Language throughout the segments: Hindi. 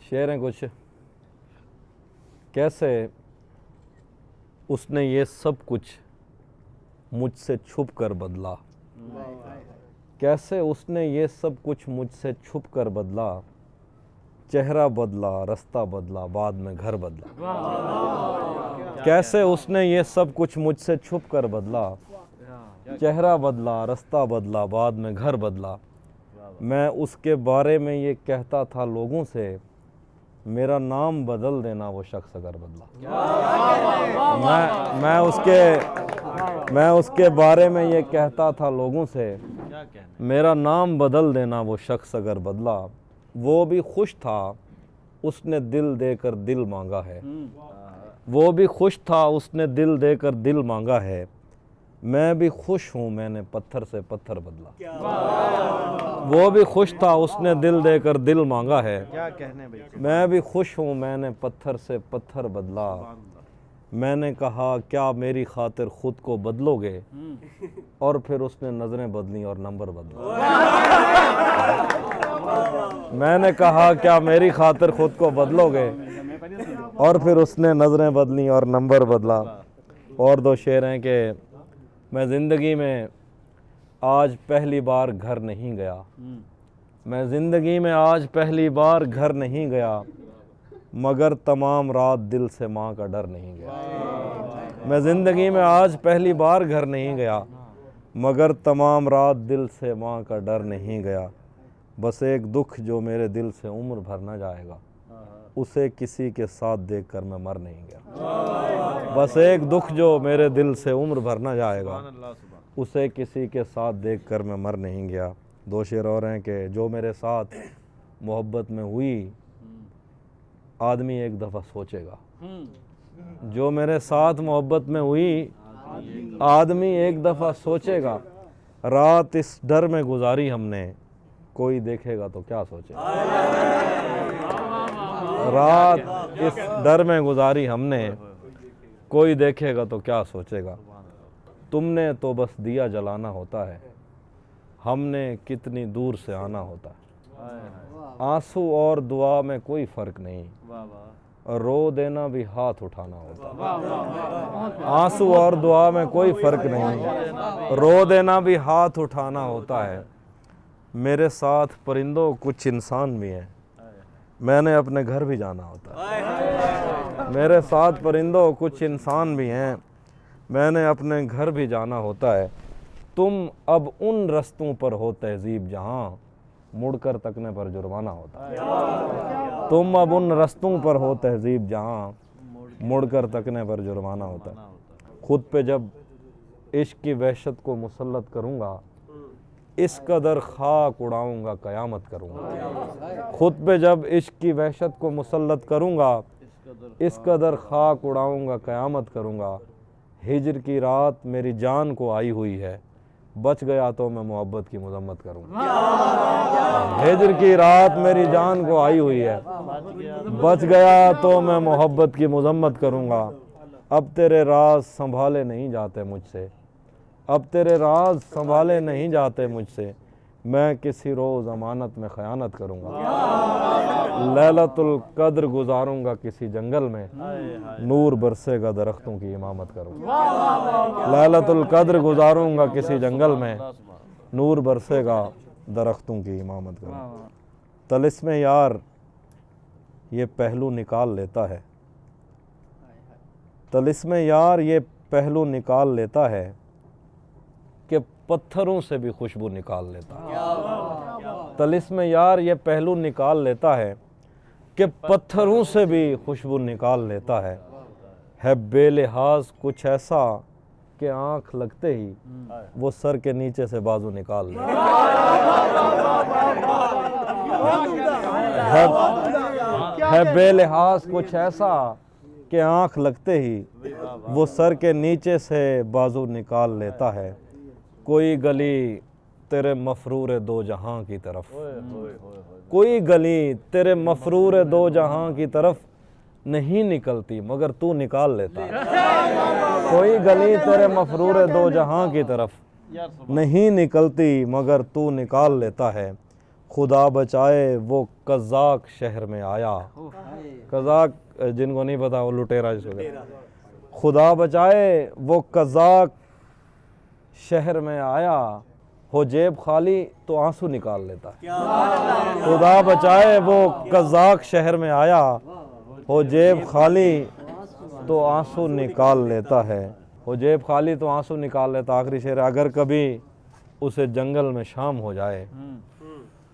शेर हैं कुछ। कैसे उसने ये सब कुछ मुझसे छुप कर बदला, कैसे उसने ये सब कुछ मुझसे छुप कर बदला, चेहरा बदला, रास्ता बदला, बाद में घर बदला। कैसे उसने ये सब कुछ मुझसे छुप कर बदला, चेहरा बदला, रास्ता बदला, बाद में घर बदला। मैं उसके बारे में ये कहता था लोगों से, मेरा नाम बदल देना वो शख्स अगर बदला। मैं उसके बारे में ये कहता था लोगों से, मेरा नाम बदल देना वो शख्स अगर बदला। वो भी खुश था उसने दिल देकर दिल मांगा है, वो भी खुश था उसने दिल देकर दिल मांगा है। मैं भी खुश हूँ मैंने पत्थर से पत्थर बदला। वो भी खुश था उसने दिल देकर दिल मांगा है। क्या कहने भाई। मैं भी खुश हूँ मैंने पत्थर से पत्थर बदला। मैंने कहा क्या मेरी खातिर खुद को बदलोगे, और फिर उसने नजरें बदली और नंबर बदला। मैंने कहा क्या मेरी खातिर खुद को बदलोगे, और फिर उसने नजरें बदली और नंबर बदला। और दो शेर हैं कि मैं ज़िंदगी में आज पहली बार घर नहीं गया, मैं ज़िंदगी में आज पहली बार घर नहीं गया, मगर तमाम रात दिल से माँ का डर नहीं गया। मैं ज़िंदगी में आज पहली बार घर नहीं गया, मगर तमाम रात दिल से माँ का डर नहीं गया। बस एक दुख जो मेरे दिल से उम्र भर न जाएगा, उसे किसी के साथ देखकर मैं मर नहीं गया। बस एक दुख जो मेरे दिल से उम्र भर न जाएगा, उसे किसी के साथ देखकर मैं मर नहीं गया। दो शेर और हैं कि जो मेरे साथ मोहब्बत में हुई, आदमी एक दफ़ा सोचेगा। जो मेरे साथ मोहब्बत में हुई, आदमी एक दफ़ा सोचेगा। रात इस डर में गुजारी हमने, कोई देखेगा तो क्या सोचेगा। रात इस डर में गुजारी हमने, कोई देखेगा तो क्या सोचेगा। तुमने तो बस दिया जलाना होता है, हमने कितनी दूर से आना होता है। आंसू और दुआ में कोई फ़र्क नहीं, रो देना भी हाथ उठाना होता है। आंसू और दुआ में कोई फ़र्क नहीं, रो देना भी हाथ उठाना होता है। मेरे साथ परिंदों कुछ इंसान भी हैं, मैंने अपने घर भी जाना होता है। मेरे साथ परिंदों कुछ इंसान भी हैं, मैंने अपने घर भी जाना होता है। तुम अब उन रस्तों पर हो तहजीब जहाँ मुड़कर तकने पर जुर्माना होता है। तुम अब उन रस्तों पर हो तहजीब जहाँ मुड़कर तकने पर जुर्माना होता है। खुद पे जब इश्क की वहशत को मुसल्लत करूँगा, इस कदर खाक उड़ाऊँगा क़यामत करूँगा। खुद पे जब इश्क की वहशत को मुसल्लत करूँगा, इस कदर खाक उड़ाऊँगा क़यामत करूँगा। हिजर की रात मेरी जान को आई हुई है, बच गया तो मैं मोहब्बत की मजम्मत करूँगा। हिजर की रात मेरी जान को आई हुई है, बच गया तो मैं मोहब्बत की मजम्मत करूँगा। अब तेरे राज संभाले नहीं जाते मुझसे, अब तेरे राज संभाले नहीं जाते मुझसे, मैं किसी रोज़ अमानत में ख़यानत करूँगा। लैलतुल कद्र गुजारूँगा किसी जंगल में, नूर बरसेगा दरख्तों की इमामत करूँगा। लैलतुल कद्र गुजारूँगा किसी जंगल में, नूर बरसेगा दरख्तों की इमामत करूँगा। तलिस्मे यार ये पहलू निकाल लेता है, तलिस्मे यार ये पहलू निकाल लेता है कि पत्थरों से भी खुशबू निकाल लेता है। तलिस्मे यार ये पहलू निकाल लेता है कि पत्थरों से भी खुशबू निकाल लेता है बेलिहाज कुछ ऐसा कि आँख लगते ही वो सर के नीचे से बाजू निकाल लेता है बेलिहाज कुछ ऐसा कि आँख लगते ही वो सर के नीचे से बाजू निकाल लेता है। कोई गली तेरे मफरूर दो जहां की तरफ, कोई गली तेरे मफरूर दो जहां की तरफ नहीं निकलती मगर तू निकाल लेता है। कोई गली तेरे मफरूर दो जहां की तरफ नहीं निकलती मगर तू निकाल लेता है। खुदा बचाए वो कज़ाक शहर में आया। कज़ाक जिनको नहीं पता वो लुटेरा जिसको कहते हैं। खुदा बचाए वो कज़ाक शहर में आया, हो जेब खाली तो आंसू निकाल लेता है। खुदा बचाए वो कज़ाक शहर में आया, हो जेब खाली तो आंसू निकाल लेता है। हो जेब खाली तो आंसू निकाल लेता। आखिरी शेर, अगर कभी उसे जंगल में शाम हो जाए,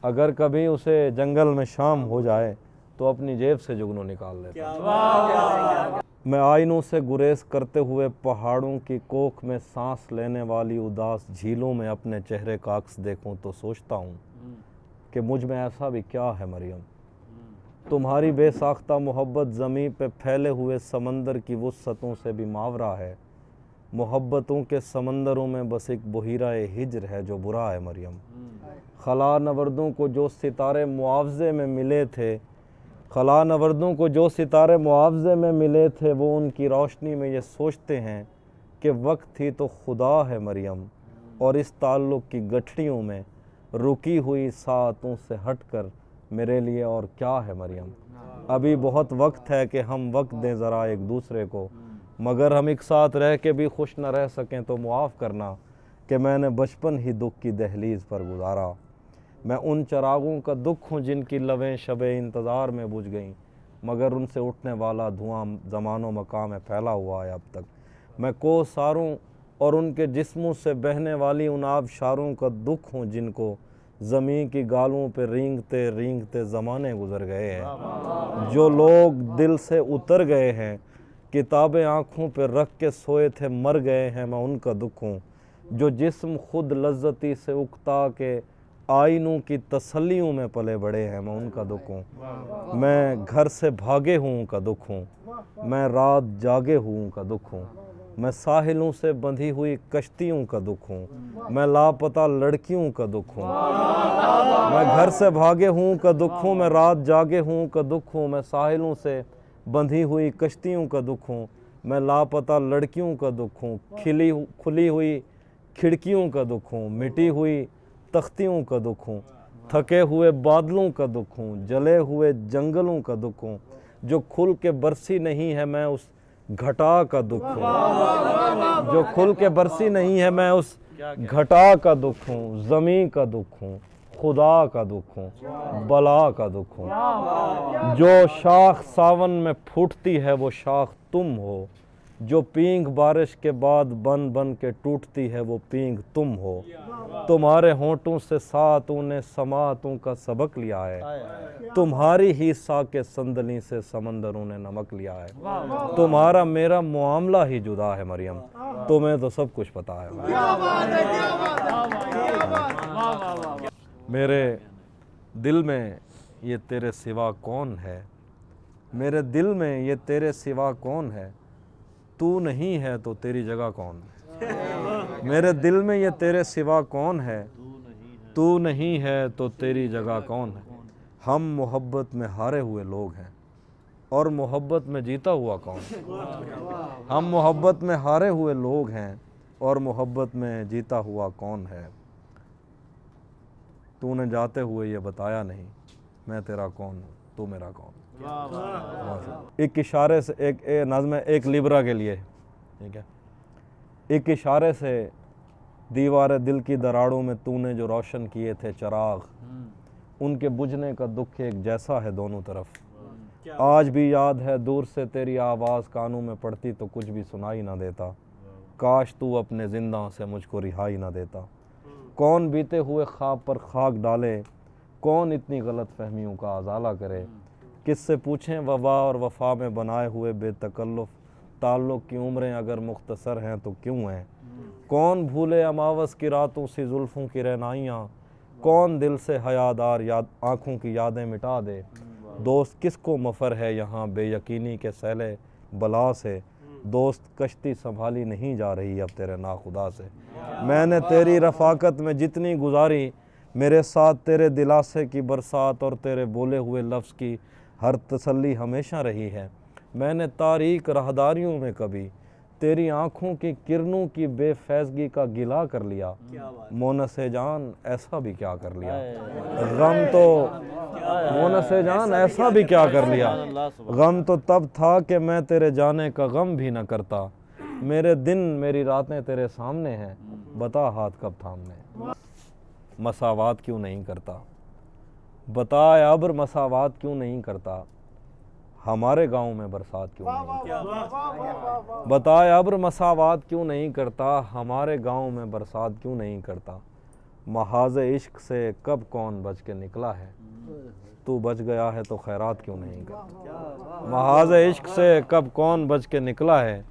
अगर कभी उसे जंगल में शाम हो जाए तो अपनी जेब से जुगनू निकाल लेता। मैं आइनों से गुरेज करते हुए पहाड़ों की कोख में सांस लेने वाली उदास झीलों में अपने चेहरे का अक्स देखूं तो सोचता हूँ कि मुझ में ऐसा भी क्या है मरियम। तुम्हारी बेसाख्ता मोहब्बत ज़मीं पे फैले हुए समंदर की वुस्अतों से भी मावरा है। मोहब्बतों के समंदरों में बस एक बहिरा-ए हिज्र है जो बुरा है मरियम। खला नवर्दों को जो सितारे मुआवजे में मिले थे, खला नवर्दों को जो सितारे मुआवजे में मिले थे, वो उनकी रोशनी में ये सोचते हैं कि वक्त थी तो खुदा है मरियम। और इस ताल्लुक़ की गठरियों में रुकी हुई सातों से हटकर मेरे लिए और क्या है मरियम। अभी बहुत वक्त है कि हम वक्त दें ज़रा एक दूसरे को, मगर हम एक साथ रह के भी खुश न रह सकें तो मुआफ़ करना कि मैंने बचपन ही दुख की दहलीज़ पर गुजारा। मैं उन चरागों का दुख हूँ जिनकी लवें शबे इंतज़ार में बुझ गईं, मगर उनसे उठने वाला धुआं ज़मानो मकाम में फैला हुआ है अब तक। मैं कोसारों और उनके जिस्मों से बहने वाली उन आबशारों का दुख हूँ जिनको ज़मीं की गालों पे रेंगते रेंगते ज़माने गुज़र गए हैं। जो लोग दिल से उतर गए हैं, किताबें आँखों पे रख के सोए थे मर गए हैं, मैं उनका दुख हूँ। जो जिस्म खुद लज्जती से उकता के आइनों की तसल्लियों में पले बड़े हैं, मैं उनका दुख हूँ। मैं घर से भागे हूँ उनका दुख हूँ, मैं रात जागे हूँ उनका दुख हूँ। मैं साहिलों से बंधी हुई कश्तियों का दुख हूँ, मैं लापता लड़कियों का दुख हूँ। मैं घर से भागे हूँ का दुख हूँ, मैं रात जागे हूँ का दुख हूँ। मैं साहिलों से बंधी हुई कश्तियों का दुख हूँ, मैं लापता लड़कियों का दुख हूँ। खुली हुई खिड़कियों का दुख हूँ, मिटी हुई तख्तियों का दुख हूँ। थके हुए बादलों का दुख हूँ, जले हुए जंगलों का दुख हूँ। जो खुल के बरसी नहीं है मैं उस घटा का दुख हूँ। जो खुल के बरसी नहीं है मैं उस घटा का दुख हूँ। ज़मीं का दुख हूँ, खुदा का दुख हूँ, बला का दुख हूँ। जो शाख सावन में फूटती है वो शाख तुम हो, जो पींग बारिश के बाद बन बन के टूटती है वो पींग तुम हो। तुम्हारे होंठों से सातों ने समातों का सबक लिया है, तुम्हारी ही साके संदली से समंदरों ने नमक लिया है। तुम्हारा मेरा मामला ही जुदा है मरियम, तुम्हें तो सब कुछ पता है। मेरे दिल में ये तेरे सिवा कौन है, मेरे दिल में ये तेरे सिवा कौन है, तू नहीं है तो तेरी जगह कौन है। मेरे दिल में ये तेरे सिवा कौन है, तू नहीं है तो तेरी जगह कौन है। हम मोहब्बत में हारे हुए लोग हैं और मोहब्बत में जीता हुआ कौन। हम मोहब्बत में हारे हुए लोग हैं और मोहब्बत में जीता हुआ कौन है। तूने जाते हुए ये बताया नहीं, मैं तेरा कौन हूँ, तू मेरा कौन। एक इशारे से एक नज़्म है एक लिब्रा के लिए, ठीक है। एक इशारे से दीवार दिल की दरारों में तूने जो रोशन किए थे चिराग, उनके बुझने का दुख एक जैसा है दोनों तरफ। आज भी याद है दूर से तेरी आवाज़ कानों में पड़ती तो कुछ भी सुनाई ना देता, काश तू अपने जिंदा से मुझको रिहाई ना देता। कौन बीते हुए ख्वाब पर खाक डाले, कौन इतनी गलत फहमियों का अजाला करे। किससे पूछें वफा और वफा में बनाए हुए बेतकल्लुफ़ ताल्लुक़ की उम्रें अगर मुख्तसर हैं तो क्यों हैं। कौन भूले अमावस की रातों सी जुल्फ़ों की रहनाइयाँ, कौन दिल से हयादार याद आँखों की यादें मिटा दे। दोस्त किसको मफ़र है यहाँ बेयकीनी के सैले बला से, दोस्त कश्ती संभाली नहीं जा रही अब तेरे नाखुदा से। मैंने तेरी रफ़ाकत में जितनी गुजारी, मेरे साथ तेरे दिलासे की बरसात और तेरे बोले हुए लफ्ज़ की हर तसल्ली हमेशा रही है। मैंने तारीक राहदारियों में कभी तेरी आंखों की किरणों की बेफैजगी का गिला कर लिया, मोनसे जान ऐसा भी क्या कर लिया। गम तो मोनसे जान ऐसा भी क्या कर लिया। गम तो तब था कि मैं तेरे जाने का गम भी न करता। मेरे दिन मेरी रातें तेरे सामने हैं, बता हाथ कब थामने। मसावात क्यों नहीं करता, बता अब्र मसावात क्यों नहीं करता। हमारे गांव में बरसात क्यों नहीं करता। बताए अब्र मसावात क्यों नहीं करता, हमारे गांव में बरसात क्यों नहीं करता। महाज इश्क से कब कौन बच के निकला है, तू बच गया है तो खैरात क्यों नहीं करता। महाज इश्क से कब कौन बच के निकला है,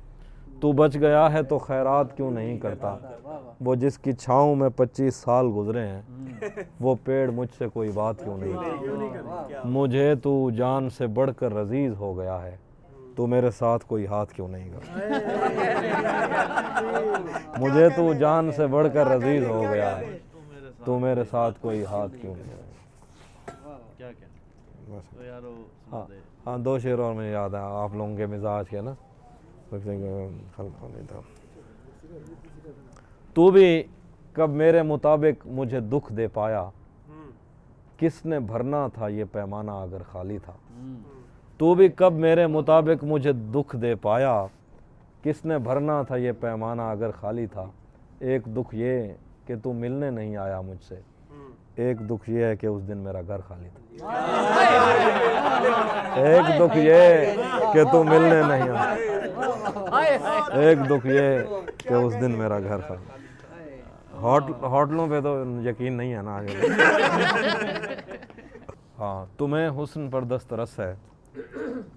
तू बच गया है तो खैरात क्यों नहीं करता। वो जिसकी छाँव में 25 साल गुजरे हैं, वो पेड़ मुझसे कोई बात क्यों नहीं करता। मुझे तू जान से बढ़कर अजीज हो गया है, तू मेरे साथ कोई हाथ क्यों नहीं करता। मुझे तू जान से बढ़कर अजीज हो गया है, तू मेरे साथ कोई हाथ क्यों नहीं करता। क्या क्या तो यार हाँ हाँ, 2 शेर और मुझे याद है आप लोगों के मिजाज के ना। तू भी कब मेरे मुताबिक मुझे दुख दे पाया, किसने भरना था ये पैमाना अगर खाली था। तू भी कब मेरे मुताबिक मुझे दुख दे पाया, किसने भरना था ये पैमाना अगर खाली था। एक दुख ये कि तू मिलने नहीं आया मुझसे, एक दुख ये है कि उस दिन मेरा घर खाली था। एक दुख ये कि तू मिलने नहीं आया, एक दुख ये कि उस दिन मेरा घर खाली। होटलों पे तो यकीन नहीं है ना आगे। हाँ, तुम्हें हुस्न पर दस्तरस है,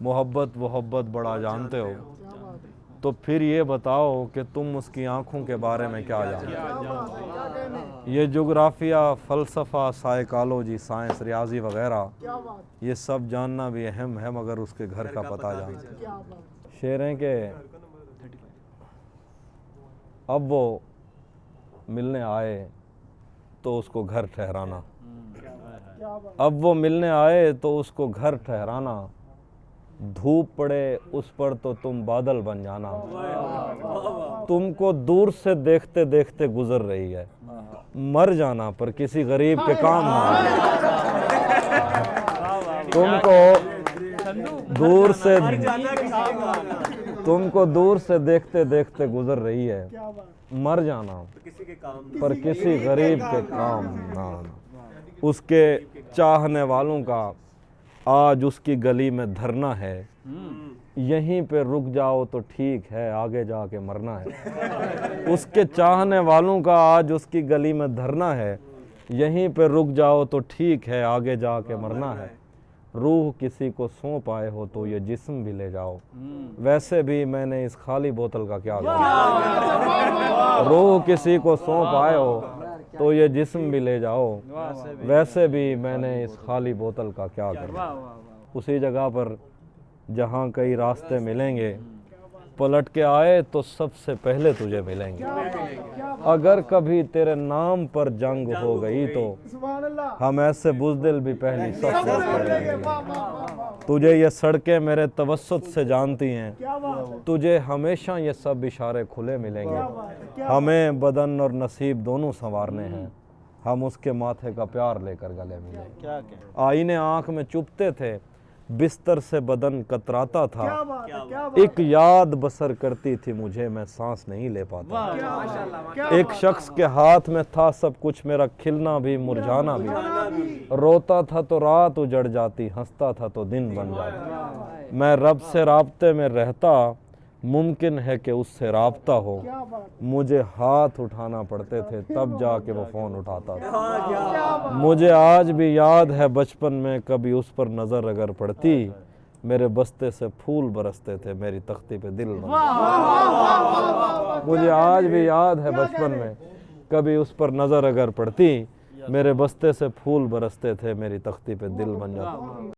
मोहब्बत वोहब्बत बड़ा जानते हो, तो फिर ये बताओ कि तुम उसकी आंखों के बारे में क्या जानते हो। ये जोग्राफिया, फ़लसफ़ा, साइकोलॉजी, साइंस, रियाजी वगैरह ये सब जानना भी अहम है, मगर उसके घर का पता जानते हैं। शेर हैं कि अब वो मिलने आए तो उसको घर ठहराना, अब वो मिलने आए तो उसको घर ठहराना। धूप पड़े उस पर तो तुम बादल बन जाना, तुमको दूर से देखते देखते गुजर रही है। मर जाना पर किसी गरीब के काम ना आए। तुमको दूर से देखते देखते गुजर रही है, मर जाना पर किसी गरीब के काम ना आना। उसके चाहने वालों का आज उसकी गली में धरना है, यहीं पे रुक जाओ तो ठीक है, आगे जाके मरना है। उसके चाहने वालों का आज उसकी गली में धरना है, यहीं पे रुक जाओ तो ठीक है, आगे जाके मरना है। रूह किसी को सौंप आए हो तो ये जिस्म भी ले जाओ, वैसे भी मैंने इस खाली बोतल का क्या करना। रूह किसी को सौंप आए हो तो ये जिस्म भी ले जाओ, वैसे भी मैंने इस खाली बोतल का क्या करना। उसी जगह पर जहाँ कई रास्ते मिलेंगे, पलट के आए तो सबसे पहले तुझे मिलेंगे। अगर कभी तेरे नाम पर जंग हो गई तो हम ऐसे बुज़दिल भी पहली सफ करेंगे। तुझे ये सड़कें मेरे तवस्सुत से जानती हैं, तुझे हमेशा ये सब इशारे खुले मिलेंगे। हमें बदन और नसीब दोनों संवारने हैं, हम उसके माथे का प्यार लेकर गले मिलेंगे। आईने आँख में चुभते थे, बिस्तर से बदन कतराता था, एक याद बसर करती थी मुझे, मैं सांस नहीं ले पाता। एक शख्स के हाथ में था सब कुछ, मेरा खिलना भी मुरझाना भी। रोता था तो रात उजड़ जाती, हंसता था तो दिन बन जाता। मैं रब से राब्ते में रहता, मुमकिन है कि उससे राब्ता हो। मुझे हाथ उठाना पड़ते थे तब जाके वो फ़ोन उठाता था। मुझे आज भी याद है बचपन में कभी उस पर नज़र अगर पड़ती, मेरे बस्ते से फूल बरसते थे, मेरी तख्ती पे दिल बन जाता। मुझे आज भी याद है बचपन में कभी उस पर नज़र अगर पड़ती, मेरे बस्ते से फूल बरसते थे, मेरी तख्ती पे दिल बन जाता।